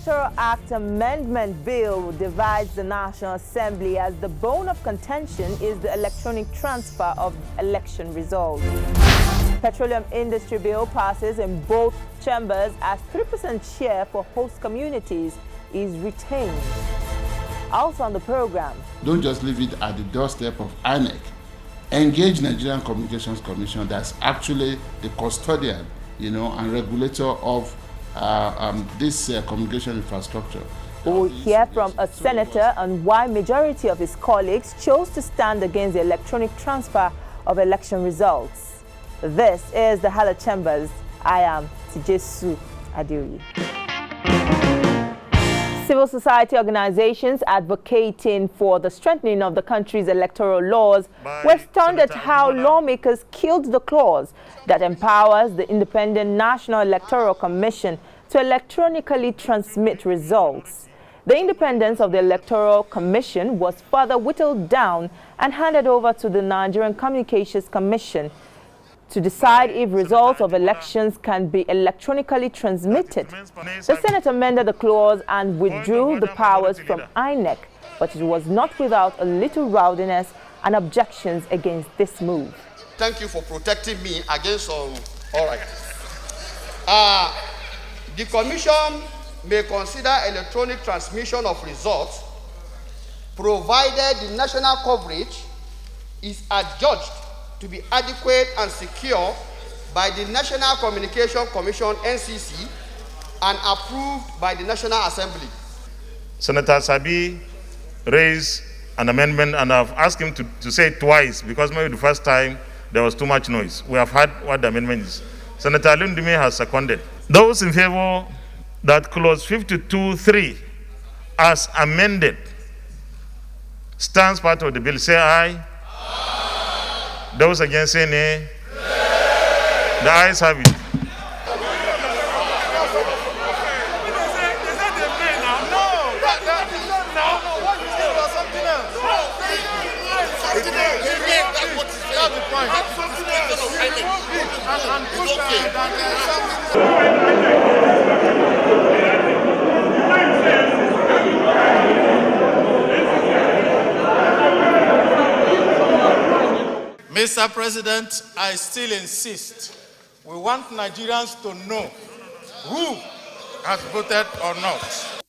Electoral Act Amendment Bill divides the National Assembly as the bone of contention is the electronic transfer of election results. Petroleum Industry Bill passes in both chambers as 3% share for host communities is retained. Also on the program. Don't just leave it at the doorstep of INEC. Engage Nigerian Communications Commission, that's actually the custodian, and regulator of this communication infrastructure. We'll hear from a senator on why majority of his colleagues chose to stand against the electronic transfer of election results. This is the Hallowed Chambers. I am Tijesu Adeoye. Civil society organizations advocating for the strengthening of the country's electoral laws were stunned at how lawmakers killed the clause that empowers the Independent National Electoral Commission to electronically transmit results. The independence of the Electoral Commission was further whittled down and handed over to the Nigerian Communications Commission to decide if results of elections can be electronically transmitted. The Senate amended the clause and withdrew the powers from INEC, but it was not without a little rowdiness and objections against this move. Thank you for protecting me against all right. The Commission may consider electronic transmission of results provided the national coverage is adjudged to be adequate and secure by the National Communication Commission (NCC) and approved by the National Assembly. Senator Sabi raised an amendment, and I've asked him to say it twice because maybe the first time there was too much noise. We have heard what the amendment is. Senator Lundumi has seconded. Those in favor that clause 52.3 as amended stands part of the bill, say aye. Those against say nay. The ayes have it. Mr. President, I still insist. We want Nigerians to know who has voted or not.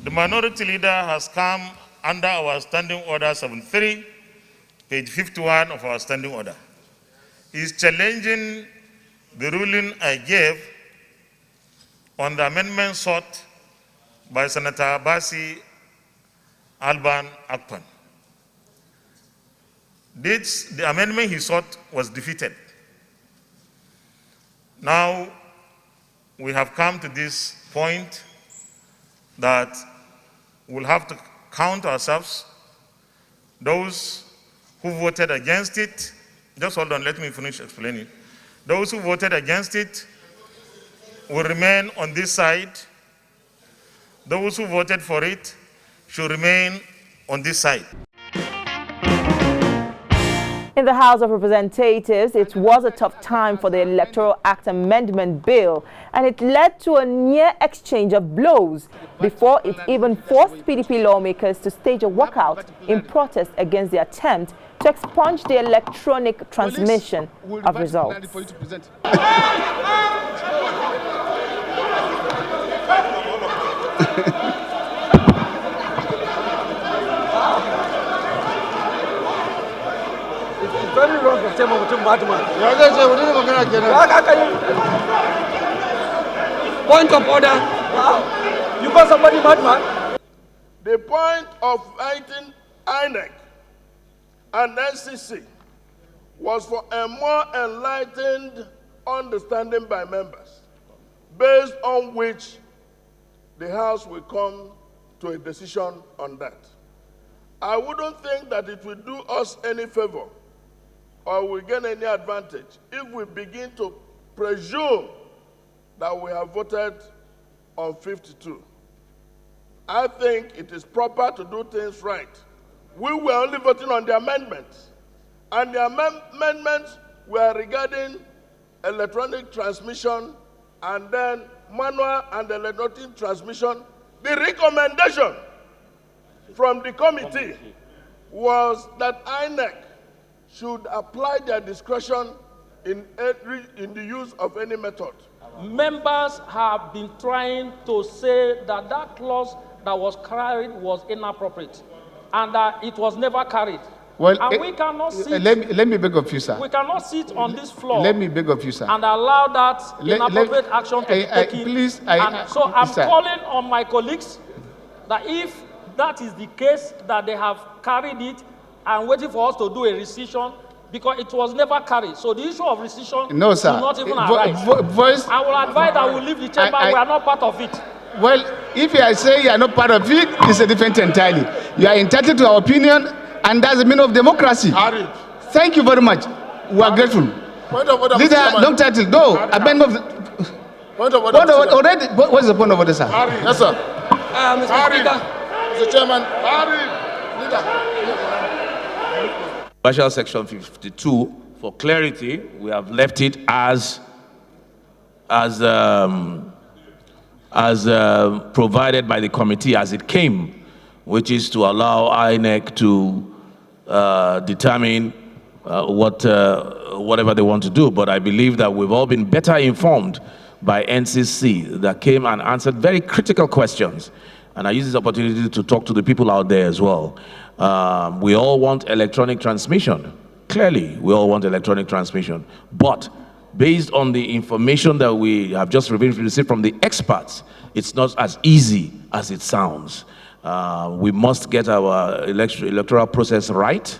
The minority leader has come under our Standing Order 73, page 51 of our Standing Order. He is challenging the ruling I gave on the amendment sought by Senator Abasi Alban Akpan. The amendment he sought was defeated. Now we have come to this point that we'll have to count ourselves. Those who voted against it, just hold on, let me finish explaining. Those who voted against it will remain on this side. Those who voted for it should remain on this side. In the House of Representatives, it was a tough time for the Electoral Act Amendment Bill, and it led to a near exchange of blows before it even forced PDP lawmakers to stage a walkout in protest against the attempt to expunge the electronic transmission of results. Very wrong to tell mutum madman. Point of order. You call somebody madman? The point of fighting INEC and NCC was for a more enlightened understanding by members, based on which the House will come to a decision on that. I wouldn't think that it will do us any favor or we gain any advantage if we begin to presume that we have voted on 52. I think it is proper to do things right. We were only voting on the amendments. And the amendments were regarding electronic transmission and then manual and electronic transmission. The recommendation from the committee was that INEC should apply their discretion in the use of any method. Members have been trying to say that that clause that was carried was inappropriate and that it was never carried. Well, and we cannot sit. Let me beg of you, sir. We cannot sit on this floor. Let me beg of you, sir. And allow that inappropriate action to be taken. Please, so I'm calling on my colleagues that if that is the case, that they have carried it and waiting for us to do a rescission, because it was never carried. So the issue of rescission no, sir. will not even arise. I will advise that we leave the chamber. We are not part of it. Well, if you are saying you are not part of it, it's a different entirely. You are entitled to our opinion, and that's the meaning of democracy. Thank you very much. We are grateful. Point of order, Leader, don't title. No, amendment of point of order. Already, what is the point of order, sir? Yes, sir. Mr. Speaker. Mr. Chairman. Partial Section 52, for clarity, we have left it as provided by the committee as it came, which is to allow INEC to determine whatever they want to do. But I believe that we've all been better informed by NCC that came and answered very critical questions. And I use this opportunity to talk to the people out there as well. We all want electronic transmission. Clearly, we all want electronic transmission. But based on the information that we have just received from the experts, it's not as easy as it sounds. We must get our electoral process right,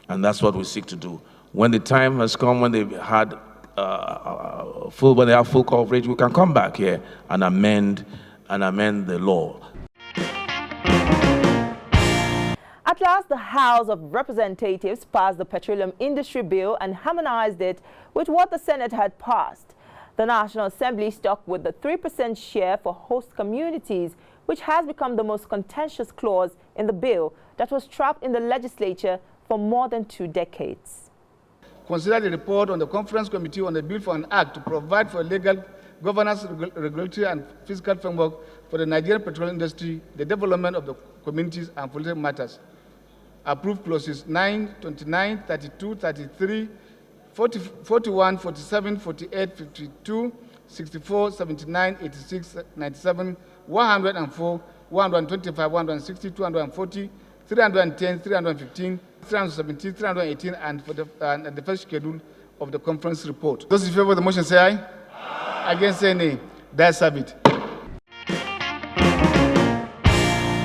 and that's what we seek to do. When the time has come, when they've had when they have full coverage, we can come back here and amend the law. At last, the House of Representatives passed the Petroleum Industry Bill and harmonized it with what the Senate had passed. The National Assembly stuck with the 3% share for host communities, which has become the most contentious clause in the bill that was trapped in the legislature for more than 2 decades. Consider the report on the Conference Committee on the Bill for an Act to provide for legal governance, regulatory and fiscal framework for the Nigerian petroleum industry, the development of the communities and political matters. Approved clauses 9, 29, 32, 33, 41, 47, 48, 52, 64, 79, 86, 97, 104, 125, 160, 240, 310, 315, 317, 318, and for the first schedule of the conference report. Those in favor of the motion say aye. Aye. Against say nay. That's have it.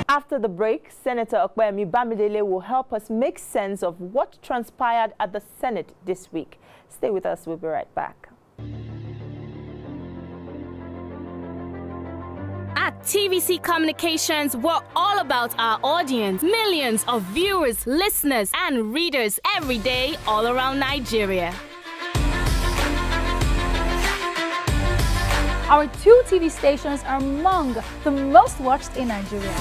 After the break, Senator Okpeyemi Bamidele will help us make sense of what transpired at the Senate this week. Stay with us, we'll be right back. At TVC Communications, we're all about our audience. Millions of viewers, listeners, and readers every day all around Nigeria. Our 2 TV stations are among the most watched in Nigeria.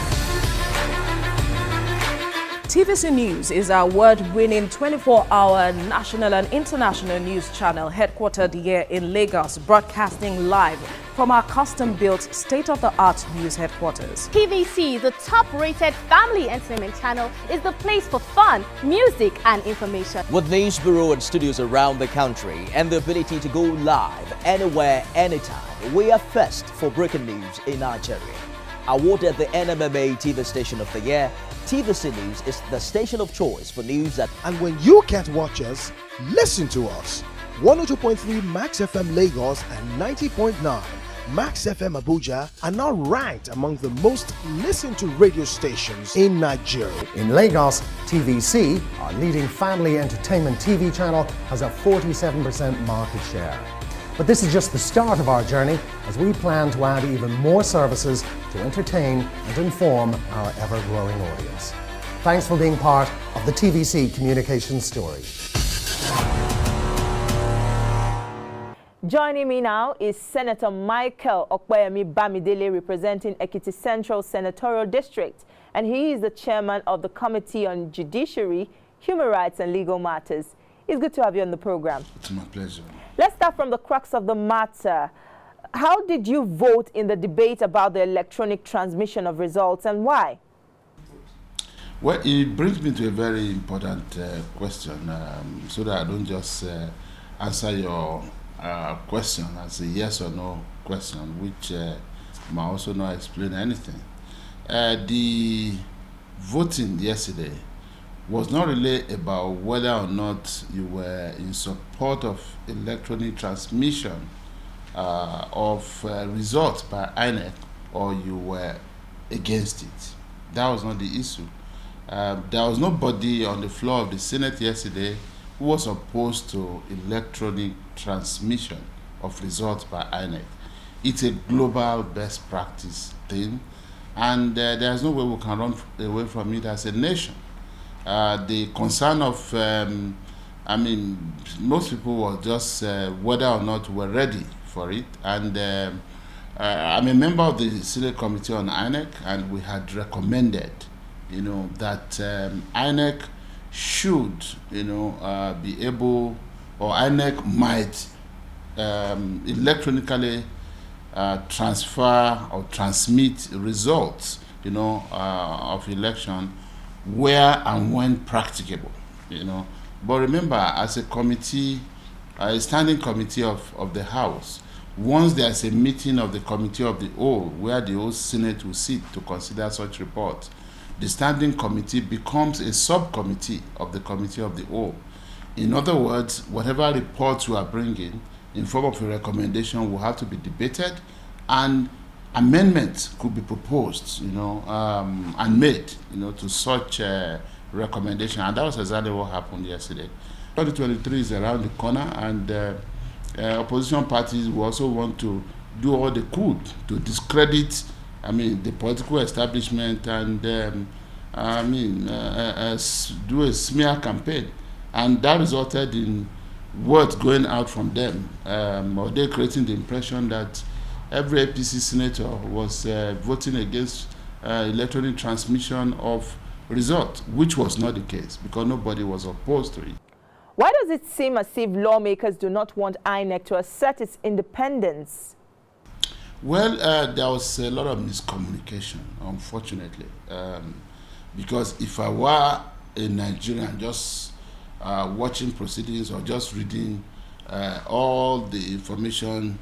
TVC News is our award-winning 24-hour national and international news channel headquartered here in Lagos, broadcasting live from our custom-built state-of-the-art news headquarters. TVC, the top-rated family entertainment channel, is the place for fun, music, and information. With news bureau and studios around the country and the ability to go live anywhere, anytime, we are first for breaking news in Nigeria. Awarded the NMMA TV Station of the Year, TVC News is the station of choice for news that... And when you can't watch us, listen to us. 102.3 Max FM Lagos and 90.9 Max FM Abuja are now ranked among the most listened to radio stations in Nigeria. In Lagos, TVC, our leading family entertainment TV channel, has a 47% market share. But this is just the start of our journey, as we plan to add even more services to entertain and inform our ever-growing audience. Thanks for being part of the TVC Communications story. Joining me now is Senator Michael Okpeyemi Bamidele, representing Ekiti Central Senatorial District, and he is the chairman of the Committee on Judiciary, human rights and legal matters. It's good to have you on the program. It's my pleasure. Let's start from the crux of the matter. How did you vote in the debate about the electronic transmission of results, and why? Well, it brings me to a very important question, so that I don't just answer your question as a yes or no question, which might also not explain anything. The voting yesterday was not really about whether or not you were in support of electronic transmission of results by INEC or you were against it. That was not the issue. There was nobody on the floor of the Senate yesterday who was opposed to electronic transmission of results by INEC. It's a global best practice thing, and there's no way we can run away from it as a nation. The concern of, most people were just whether or not we're ready for it. And I'm a member of the Senate Committee on INEC, and we had recommended, that INEC should, be able, or INEC might electronically transfer or transmit results, of election where and when practicable, But remember, as a committee, a standing committee of the House, once there's a meeting of the Committee of the Whole, where the whole Senate will sit to consider such reports, the standing committee becomes a subcommittee of the Committee of the Whole. In other words, whatever reports we are bringing in form of a recommendation will have to be debated, and amendments could be proposed, and made, to such recommendation. And that was exactly what happened yesterday. 2023 is around the corner, and opposition parties will also want to do all they could to discredit, the political establishment and, do a smear campaign. And that resulted in words going out from them, or they creating the impression that every APC senator was voting against electronic transmission of results, which was not the case, because nobody was opposed to it. Why does it seem as if lawmakers do not want INEC to assert its independence? Well, there was a lot of miscommunication, unfortunately, because if I were a Nigerian just watching proceedings or just reading all the information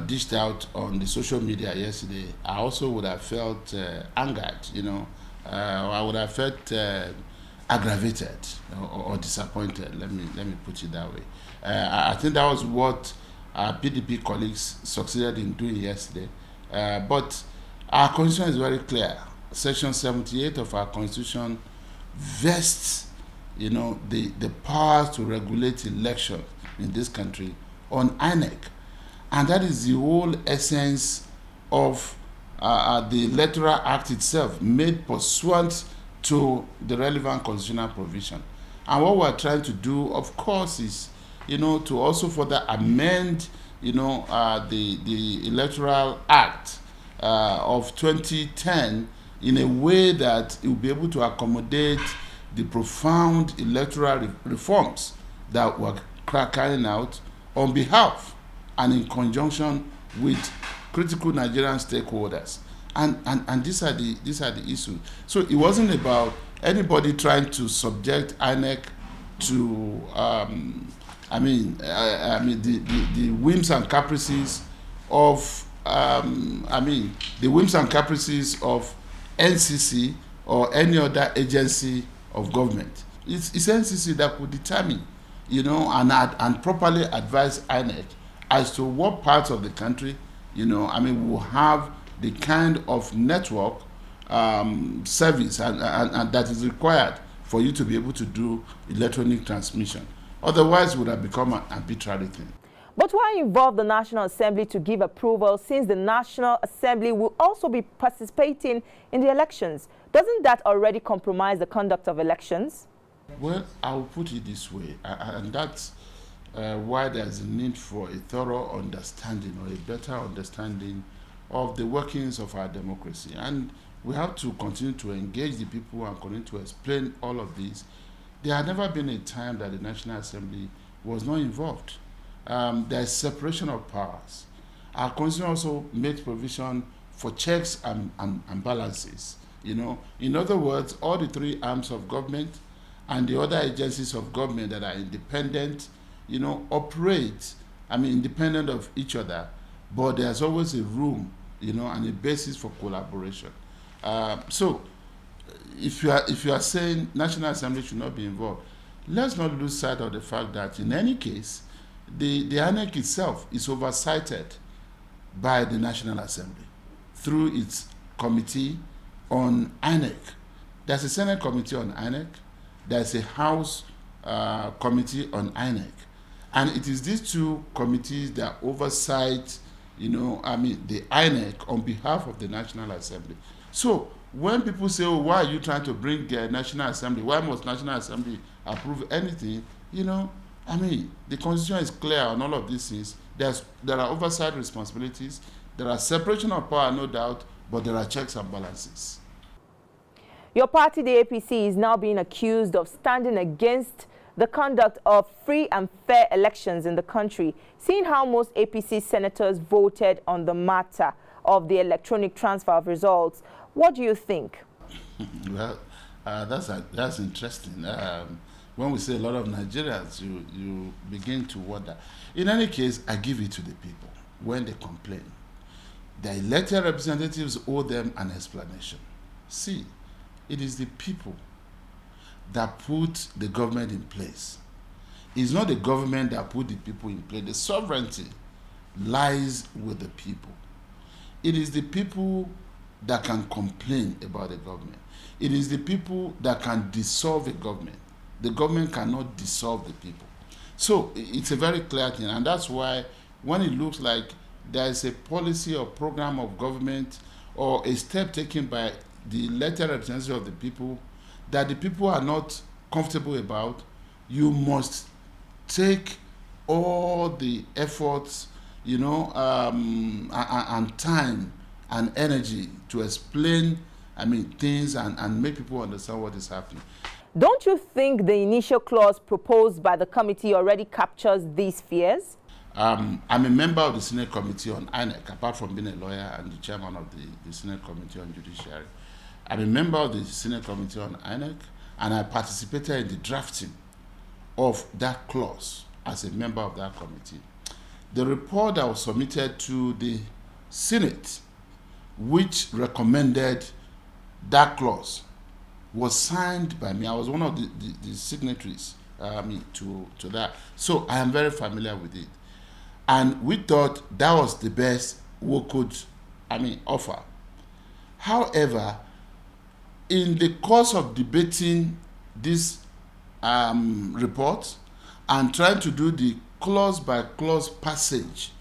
dished out on the social media yesterday, I also would have felt angered, I would have felt aggravated or disappointed. Let me put it that way. I think that was what our PDP colleagues succeeded in doing yesterday. But our constitution is very clear. Section 78 of our constitution vests, the power to regulate elections in this country on INEC. And that is the whole essence of the Electoral Act itself, made pursuant to the relevant constitutional provision. And what we're trying to do, of course, is, to also further amend, the Electoral Act of 2010 in a way that it will be able to accommodate the profound electoral reforms that we're carrying out on behalf and in conjunction with critical Nigerian stakeholders. And these are the issues. So it wasn't about anybody trying to subject INEC to the whims and caprices of the whims and caprices of NCC or any other agency of government. It's NCC that could determine, and properly advise INEC as to what parts of the country, will have the kind of network service and that is required for you to be able to do electronic transmission. Otherwise, it would have become an arbitrary thing. But why involve the National Assembly to give approval, since the National Assembly will also be participating in the elections? Doesn't that already compromise the conduct of elections? Well, I will put it this way, and that's why there's a need for a thorough understanding or a better understanding of the workings of our democracy. And we have to continue to engage the people and continue to explain all of this there had never been a time that the National Assembly was not involved. There's separation of powers. Our Constitution also makes provision for checks and balances. In other words, all the three arms of government and the other agencies of government that are independent, operate, independent of each other, but there's always a room, and a basis for collaboration. So, if you are saying National Assembly should not be involved, let's not lose sight of the fact that in any case, the INEC itself is oversighted by the National Assembly through its committee on INEC. There's a Senate committee on INEC. There's a House committee on INEC. And it is these two committees that oversight, the INEC on behalf of the National Assembly. So when people say, oh, why are you trying to bring the National Assembly? Why must National Assembly approve anything? The Constitution is clear on all of these things. There are oversight responsibilities. There are separation of power, no doubt, but there are checks and balances. Your party, the APC, is now being accused of standing against the conduct of free and fair elections in the country, seeing how most APC senators voted on the matter of the electronic transfer of results. What do you think? Well, that's interesting. When we say a lot of Nigerians, you begin to wonder. In any case, I give it to the people when they complain. The elected representatives owe them an explanation. See, it is the people that put the government in place. It's not the government that put the people in place. The sovereignty lies with the people. It is the people that can complain about the government. It is the people that can dissolve a government. The government cannot dissolve the people. So it's a very clear thing, and that's why when it looks like there is a policy or program of government or a step taken by the elected representatives of the people that the people are not comfortable about, you must take all the efforts, and time and energy to explain, things and make people understand what is happening. Don't you think the initial clause proposed by the committee already captures these fears? I'm a member of the Senate Committee on INEC, apart from being a lawyer and the chairman of the Senate Committee on Judiciary. I'm a member of the Senate Committee on INEC, and I participated in the drafting of that clause as a member of that committee. The report that was submitted to the Senate, which recommended that clause, was signed by me. I was one of the signatories to that. So I am very familiar with it. And we thought that was the best we could offer. However, in the course of debating this report and trying to do the clause-by-clause passage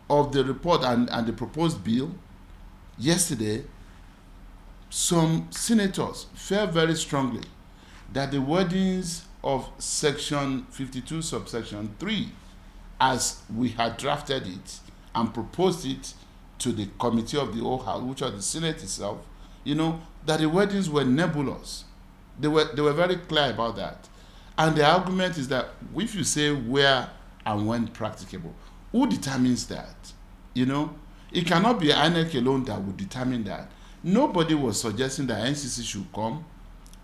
of the report and the proposed bill, yesterday, some senators felt very strongly that the wordings of Section 52, subsection 3, as we had drafted it and proposed it to the committee of the whole House, which was the Senate itself, that the wordings were nebulous. They were very clear about that. And the argument is that if you say where and when practicable, who determines that? It cannot be INEC alone that would determine that. Nobody was suggesting that NCC should come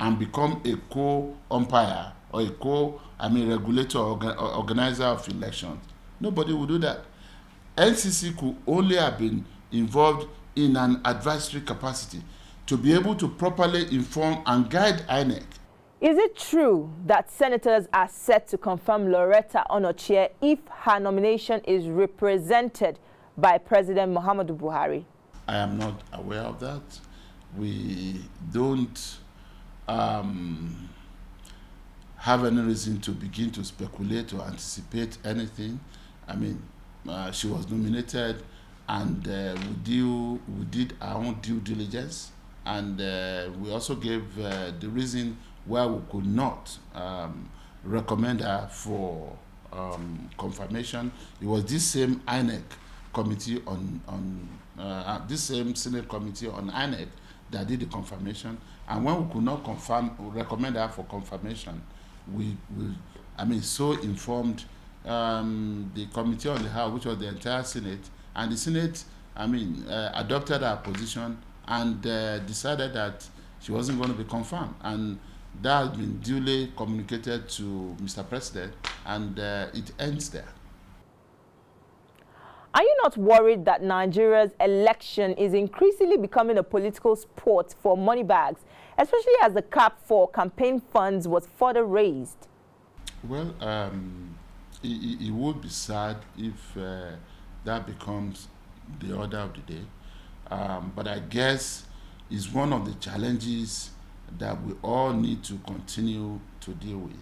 and become a co-umpire or a regulator or organizer of elections. Nobody would do that. NCC could only have been involved in an advisory capacity to be able to properly inform and guide INEC. Is it true that senators are set to confirm Loretta Onochie if her nomination is represented by President Muhammadu Buhari? I am not aware of that. We don't have any reason to begin to speculate or anticipate anything. She was nominated, and we did our own due diligence, and we also gave the reason why we could not recommend her for confirmation. It was this same INEC committee this same Senate committee on INEC that did the confirmation, and when we could not recommend her for confirmation, so informed the committee on the House, which was the entire Senate, and the Senate, adopted our position and decided that she wasn't going to be confirmed. And that has been duly communicated to Mr. President, and it ends there. Are you not worried that Nigeria's election is increasingly becoming a political sport for money bags, especially as the cap for campaign funds was further raised? Well, it would be sad if that becomes the order of the day. But I guess it's one of the challenges that we all need to continue to deal with.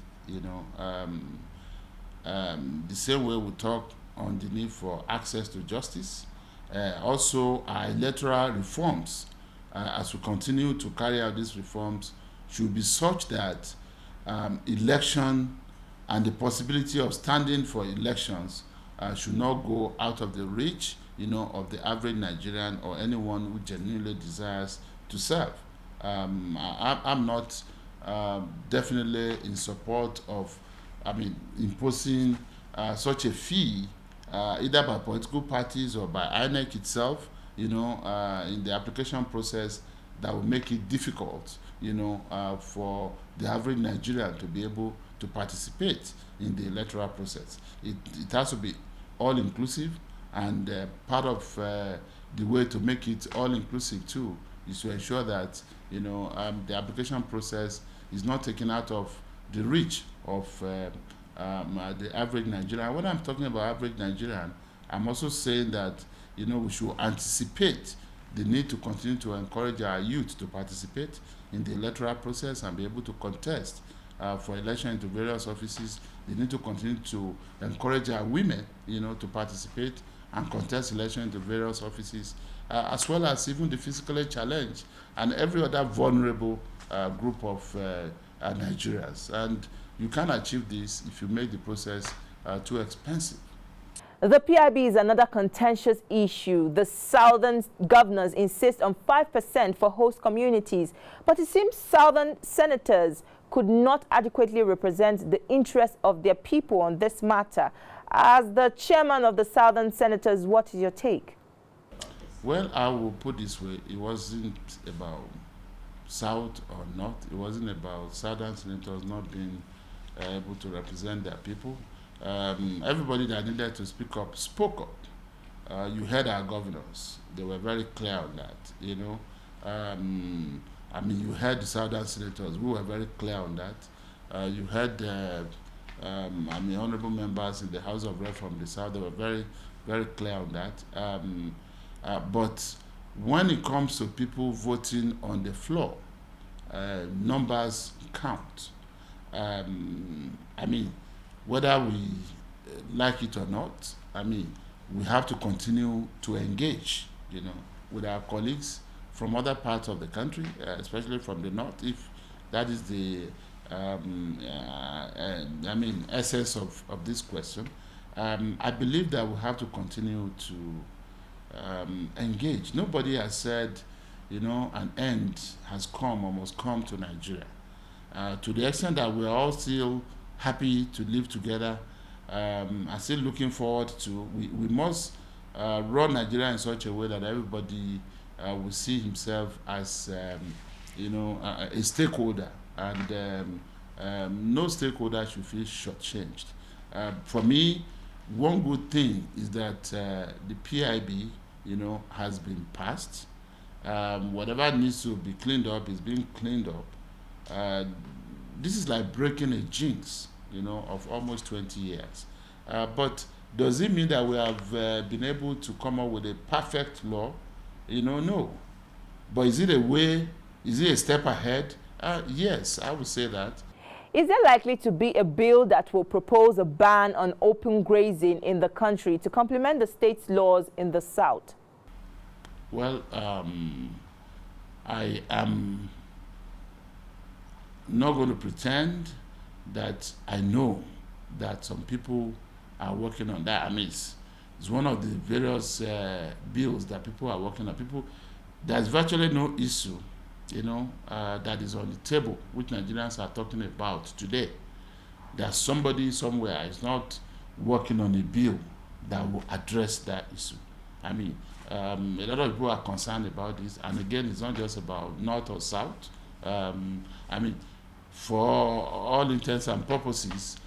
The same way we talk on the need for access to justice, also our electoral reforms, as we continue to carry out these reforms, should be such that election and the possibility of standing for elections should not go out of the reach, of the average Nigerian or anyone who genuinely desires to serve. I'm not definitely in support of, imposing such a fee, either by political parties or by INEC itself, in the application process that will make it difficult, for the average Nigerian to be able to participate in the electoral process. It has to be all-inclusive, and part of the way to make it all-inclusive too is to ensure that the application process is not taken out of the reach of the average Nigerian. When I'm talking about average Nigerian, I'm also saying that we should anticipate the need to continue to encourage our youth to participate in the electoral process and be able to contest for election into various offices. They need to continue to encourage our women, to participate and contest election into various offices, as well as even the physically challenged and every other vulnerable group of Nigerians. And you can't achieve this if you make the process too expensive. The PIB is another contentious issue. The southern governors insist on 5% for host communities, but it seems southern senators could not adequately represent the interests of their people on this matter. As the chairman of the southern senators, what is your take? Well, I will put this way. It wasn't about south or north. It wasn't about southern senators not being able to represent their people. Everybody that needed to speak up spoke up. You heard our governors. They were very clear on that, you heard the southern senators who were very clear on that. You heard honorable members in the House of Rep from the South. They were very, very clear on that. But when it comes to people voting on the floor, numbers count. Whether we like it or not, we have to continue to engage, with our colleagues from other parts of the country, especially from the north, if that is the essence of this question. I believe that we have to continue to engage. Nobody has said, an end has come or must come to Nigeria. To the extent that we are all still happy to live together, and still looking forward to, we must run Nigeria in such a way that everybody will see himself as, a stakeholder, and no stakeholder should feel shortchanged. For me, one good thing is that the PIB, has been passed. Whatever needs to be cleaned up is being cleaned up. This is like breaking a jinx, of almost 20 years. But does it mean that we have been able to come up with a perfect law? No. But is it a way, is it a step ahead? Yes, I would say that. Is there likely to be a bill that will propose a ban on open grazing in the country to complement the state's laws in the South? Well, I am not going to pretend that I know that some people are working on that. It's one of the various bills that people are working on. There's virtually no issue, that is on the table, which Nigerians are talking about today, that somebody somewhere is not working on a bill that will address that issue. I mean, a lot of people are concerned about this, and again, it's not just about North or South. I mean, for all intents and purposes,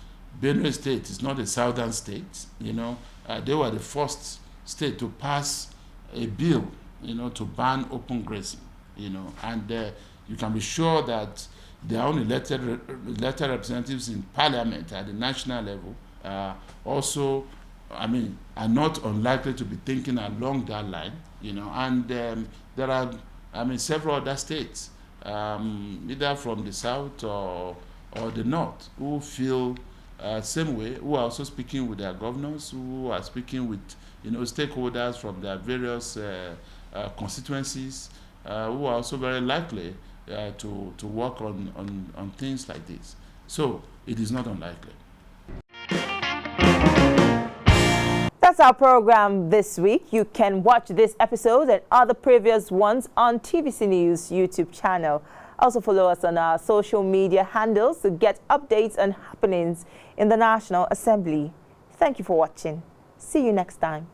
Benue State is not a southern state. You know, they were the first state to pass a bill, you know, to ban open grazing. You know, and you can be sure that their own elected representatives in Parliament at the national level also, I mean, are not unlikely to be thinking along that line. You know, and there are, I mean, several other states, either from the south or the north, who feel same way, who are also speaking with their governors, who are speaking with, you know, stakeholders from their various constituencies, who are also very likely to work on things like this. So it is not unlikely. That's our program this week. You can watch this episode and other previous ones on TVC News YouTube channel. Also follow us on our social media handles to get updates on happenings in the National Assembly. Thank you for watching. See you next time.